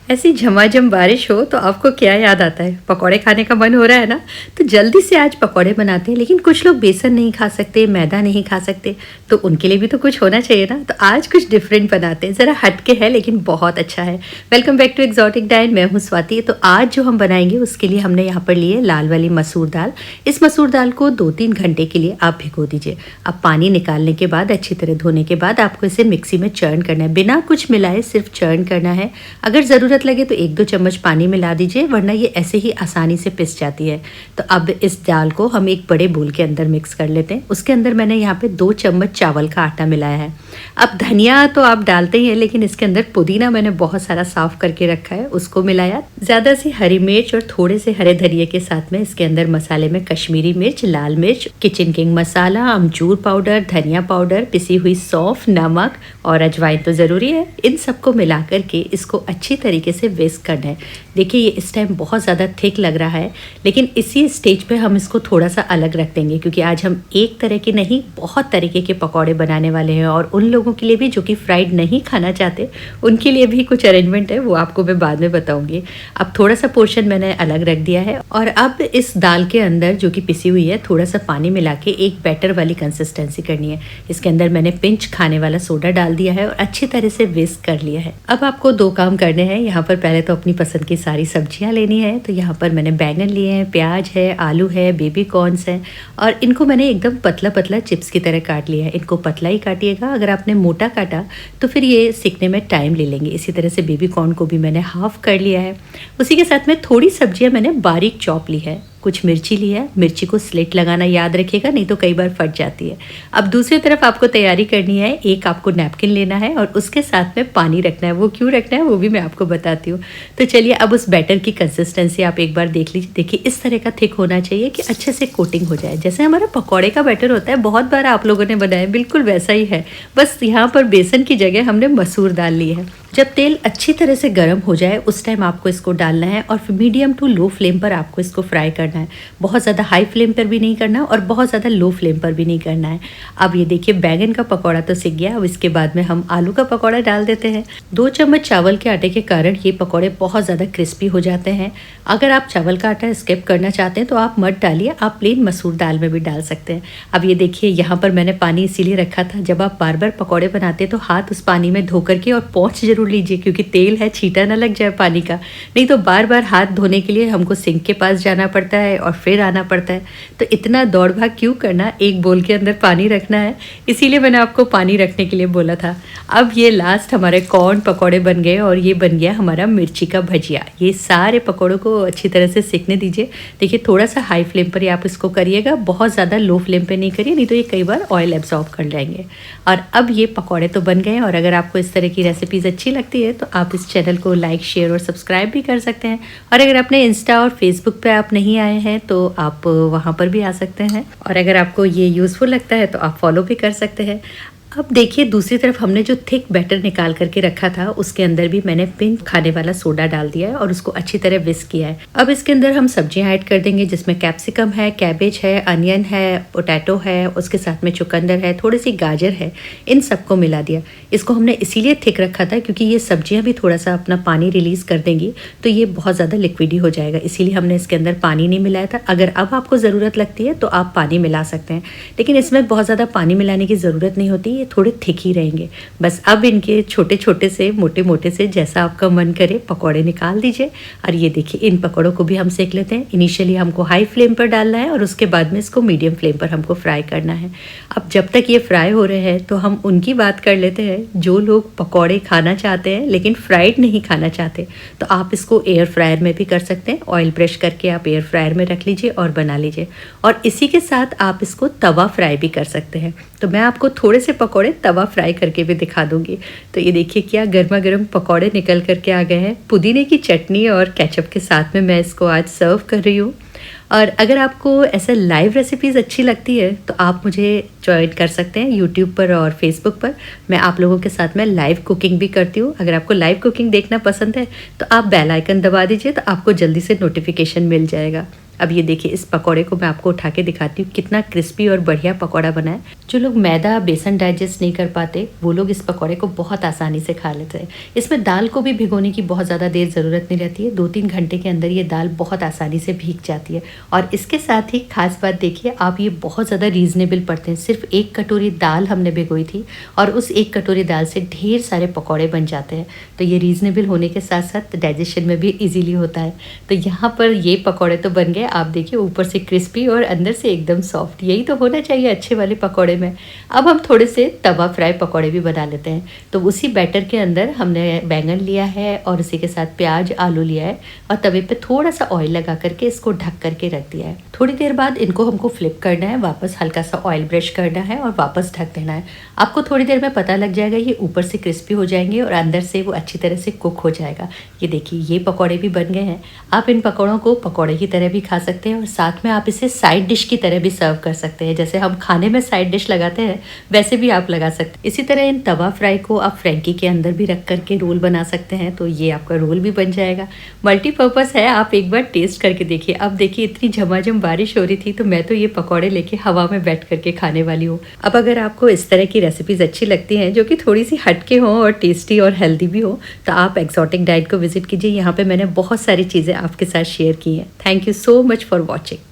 ऐसी झमाझम बारिश हो तो आपको क्या याद आता है? पकौड़े खाने का मन हो रहा है ना? तो जल्दी से आज पकौड़े बनाते हैं। लेकिन कुछ लोग बेसन नहीं खा सकते, मैदा नहीं खा सकते, तो उनके लिए भी तो कुछ होना चाहिए ना। तो आज कुछ डिफरेंट बनाते हैं, ज़रा हटके है लेकिन बहुत अच्छा है। Welcome back to exotic diet. मैं हूँ स्वाति। तो आज जो हम बनाएंगे उसके लिए हमने यहाँ पर लिए लाल वाली मसूर दाल। इस मसूर दाल को 2-3 घंटे के लिए आप भिगो दीजिए। अब पानी निकालने के बाद, अच्छी तरह धोने के बाद आपको इसे मिक्सी में चर्न करना है, बिना कुछ मिलाए सिर्फ चर्न करना है। अगर ज़रूरत लगे तो 1-2 चम्मच पानी मिला दीजिए, वरना ये ऐसे ही आसानी से पिस जाती है। तो अब इस दाल को हम एक बड़े बोल के अंदर मिक्स कर लेते हैं। उसके अंदर मैंने यहाँ पे 2 चम्मच चावल का आटा मिलाया है। अब धनिया तो आप डालते ही हैं, लेकिन इसके अंदर पुदीना मैंने बहुत सारा साफ करके रखा है, उसको मिलाया। ज़्यादा सी हरी मिर्च और थोड़े से हरे धनिया के साथ में इसके अंदर मसाले में कश्मीरी मिर्च, लाल मिर्च, किचन किंग मसाला, अमचूर पाउडर, धनिया पाउडर, पिसी हुई सौंफ, नमक और अजवाइन तो ज़रूरी है। इन सबको मिला करके इसको अच्छी तरीके से विस्क करना है। देखिए ये इस टाइम बहुत ज़्यादा थिक लग रहा है, लेकिन इसी स्टेज पे हम इसको थोड़ा सा अलग रख देंगे, क्योंकि आज हम एक तरह के नहीं बहुत तरीके के पकौड़े बनाने वाले हैं। और उन लोगों के लिए भी जो कि फ्राइड नहीं खाना चाहते, उनके लिए भी कुछ अरेंजमेंट है, वो आपको मैं बाद में बताऊंगी। अब थोड़ा सा पोर्शन मैंने अलग रख दिया है और अब इस दाल के अंदर जो कि पिसी हुई है थोड़ा सा पानी मिला के एक बैटर वाली कंसिस्टेंसी करनी है। इसके अंदर मैंने पिंच खाने वाला सोडा डाल दिया है और अच्छी तरह से विस्क कर लिया है। अब आपको 2 काम करने हैं। यहाँ पर पहले तो अपनी पसंद की सारी सब्जियां लेनी है। तो यहाँ पर मैंने बैंगन लिए हैं, प्याज है, आलू है, बेबी कॉर्न्स हैं और इनको मैंने एकदम पतला पतला चिप्स की तरह काट लिया है। इनको पतला ही काटिएगा, अगर आपने मोटा काटा तो फिर ये सीखने में टाइम ले लेंगे। इसी तरह से बेबी कॉर्न को भी मैंने हाफ कर लिया है। उसी के साथ में थोड़ी सब्जियां मैंने बारीक चॉप ली है। कुछ मिर्ची ली है, मिर्ची को स्लिट लगाना याद रखिएगा, नहीं तो कई बार फट जाती है। अब दूसरी तरफ आपको तैयारी करनी है। एक आपको नैपकिन लेना है और उसके साथ में पानी रखना है। वो क्यों रखना है वो भी मैं आपको बताती हूँ। तो चलिए अब उस बैटर की कंसिस्टेंसी आप एक बार देख लीजिए। देखिए इस तरह का थिक होना चाहिए कि अच्छे से कोटिंग हो जाए। जैसे हमारा पकौड़े का बैटर होता है, बहुत बार आप लोगों ने बनाया, बिल्कुल वैसा ही है। बस यहाँ पर बेसन की जगह हमने मसूर दाल ली है। जब तेल अच्छी तरह से गर्म हो जाए उस टाइम आपको इसको डालना है और मीडियम टू लो फ्लेम पर आपको इसको फ्राई करना है। बहुत ज़्यादा हाई फ्लेम पर भी नहीं करना और बहुत ज़्यादा लो फ्लेम पर भी नहीं करना है। अब ये देखिए बैंगन का पकौड़ा तो सीख गया। अब इसके बाद में हम आलू का पकौड़ा डाल देते हैं। 2 चम्मच चावल के आटे के कारण ये पकौड़े बहुत ज़्यादा क्रिस्पी हो जाते हैं। अगर आप चावल का आटा स्किप करना चाहते हैं तो आप मत डालिए, आप प्लेन मसूर दाल में भी डाल सकते हैं। अब ये देखिए यहाँ पर मैंने पानी इसीलिए रखा था, जब आप बार बार पकौड़े बनाते हैं तो हाथ उस पानी में धो करके और पोंछ जरूर लीजिए, क्योंकि तेल है, छींटा ना लग जाए पानी का। नहीं तो बार बार हाथ धोने के लिए हमको सिंक के पास जाना पड़ता है और फिर आना पड़ता है। तो इतना दौड़ भाग क्यों करना, एक बोल के अंदर पानी रखना है, इसीलिए मैंने आपको पानी रखने के लिए बोला था। अब ये लास्ट हमारे कॉर्न पकौड़े बन गए और ये बन गया हमारा मिर्ची का भजिया। ये सारे पकौड़ों को अच्छी तरह से सेकने दीजिए। देखिए थोड़ा सा हाई फ्लेम पर ही आप इसको करिएगा, बहुत ज़्यादा लो फ्लेम पे नहीं करिए, नहीं तो ये कई बार ऑयल एब्जॉर्ब कर जाएंगे। और अब ये पकौड़े तो बन गए और अगर आपको इस तरह की रेसिपीज़ अच्छी लगती है तो आप इस चैनल को लाइक, शेयर और सब्सक्राइब भी कर सकते हैं। और अगर अपने इंस्टा और फेसबुक पे आप नहीं आए हैं तो आप वहाँ पर भी आ सकते हैं। और अगर आपको ये यूज़फुल लगता है तो आप फॉलो भी कर सकते हैं। अब देखिए दूसरी तरफ हमने जो थिक बैटर निकाल करके रखा था उसके अंदर भी मैंने पिंच खाने वाला सोडा डाल दिया है और उसको अच्छी तरह विस्क किया है। अब इसके अंदर हम सब्जियां ऐड कर देंगे, जिसमें कैप्सिकम है, कैबेज है, अनियन है, पोटैटो है, उसके साथ में चुकंदर है, थोड़ी सी गाजर है। इन सबको मिला दिया। इसको हमने इसीलिए थिक रखा था क्योंकि ये सब्जियां भी थोड़ा सा अपना पानी रिलीज कर देंगी, तो ये बहुत ज़्यादा लिक्विडी हो जाएगा, इसीलिए हमने इसके अंदर पानी नहीं मिलाया था। अगर अब आपको ज़रूरत लगती है तो आप पानी मिला सकते हैं, लेकिन इसमें बहुत ज़्यादा पानी मिलाने की ज़रूरत नहीं होती, ये थोड़े थिक ही रहेंगे। बस अब इनके छोटे छोटे से, मोटे मोटे से, जैसा आपका मन करे पकौड़े निकाल दीजिए। और ये देखिए इन पकौड़ों को भी हम सेक लेते हैं। इनिशियली हमको हाई फ्लेम पर डालना है और उसके बाद में इसको मीडियम फ्लेम पर हमको फ्राई करना है। अब जब तक ये फ्राई हो रहे हैं तो हम उनकी बात कर लेते हैं जो लोग पकौड़े खाना चाहते हैं लेकिन फ्राइड नहीं खाना चाहते। तो आप इसको एयर फ्रायर में भी कर सकते हैं। ऑयल ब्रश करके आप एयर फ्रायर में रख लीजिए और बना लीजिए। और इसी के साथ आप इसको तवा फ्राई भी कर सकते हैं। तो मैं आपको थोड़े से पकौड़े तवा फ्राई करके भी दिखा दूंगी। तो ये देखिए क्या गर्मा गर्म पकौड़े निकल करके आ गए हैं। पुदीने की चटनी और केचप के साथ में मैं इसको आज सर्व कर रही हूँ। और अगर आपको ऐसे लाइव रेसिपीज़ अच्छी लगती है तो आप मुझे ज्वाइन कर सकते हैं यूट्यूब पर और फेसबुक पर। मैं आप लोगों के साथ में लाइव कुकिंग भी करती हूँ। अगर आपको लाइव कुकिंग देखना पसंद है तो आप बेल आइकन दबा दीजिए, तो आपको जल्दी से नोटिफिकेशन मिल जाएगा। अब ये देखिए, इस पकौड़े को मैं आपको उठा के दिखाती हूँ, कितना क्रिस्पी और बढ़िया पकौड़ा बना है। जो लोग मैदा बेसन डाइजेस्ट नहीं कर पाते, वो लोग इस पकौड़े को बहुत आसानी से खा लेते हैं। इसमें दाल को भी भिगोने की बहुत ज़्यादा देर ज़रूरत नहीं रहती है, 2-3 घंटे के अंदर ये दाल बहुत आसानी से भीग जाती है। और इसके साथ ही खास बात देखिए आप, ये बहुत ज़्यादा रीज़नेबल पड़ते हैं। सिर्फ 1 कटोरी दाल हमने भिगोई थी और उस 1 कटोरी दाल से ढेर सारे पकौड़े बन जाते हैं। तो ये रीज़नेबल होने के साथ साथ डाइजेशन में भी ईज़िली होता है। तो यहाँ पर ये पकौड़े तो बन गए, आप देखिए ऊपर से क्रिस्पी और अंदर से एकदम सॉफ्ट। यही तो होना चाहिए अच्छे वाले पकौड़े में। अब हम थोड़े से तवा फ्राई पकौड़े भी बना लेते हैं। तो उसी बैटर के अंदर हमने बैंगन लिया है और उसी के साथ प्याज आलू लिया है और तवे पे थोड़ा सा ऑयल लगा करके इसको ढक करके रख दिया है। थोड़ी देर बाद इनको हमको फ्लिप करना है, वापस हल्का सा ऑयल ब्रश करना है और वापस ढक देना है। आपको थोड़ी देर में पता लग जाएगा, ये ऊपर से क्रिस्पी हो जाएंगे और अंदर से वो अच्छी तरह से कुक हो जाएगा। ये देखिए ये पकौड़े भी बन गए हैं। आप इन पकौड़ों को पकौड़े की तरह भी खा सकते हैं और साथ में आप इसे साइड डिश की तरह भी सर्व कर सकते हैं। जैसे हम खाने में साइड डिश लगाते हैं वैसे भी आप लगा सकते हैं। इसी तरह इन तवा फ्राई को आप फ्रैंकी के अंदर भी रख करके रोल बना सकते हैं, तो ये आपका रोल भी बन जाएगा। मल्टीपर्पज़ है, आप एक बार टेस्ट करके देखिए। अब देखिए इतनी झमाझम बारिश हो रही थी तो मैं तो ये पकौड़े लेके हवा में बैठ करके खाने वाली हूँ। अब अगर आपको इस तरह की रेसिपीज़ अच्छी लगती हैं जो कि थोड़ी सी हटके हों और टेस्टी और हेल्दी भी हो, तो आप एक्सोटिक डाइट को विजिट कीजिए। यहाँ पे मैंने बहुत सारी चीज़ें आपके साथ शेयर की हैं। Thank you so much for watching.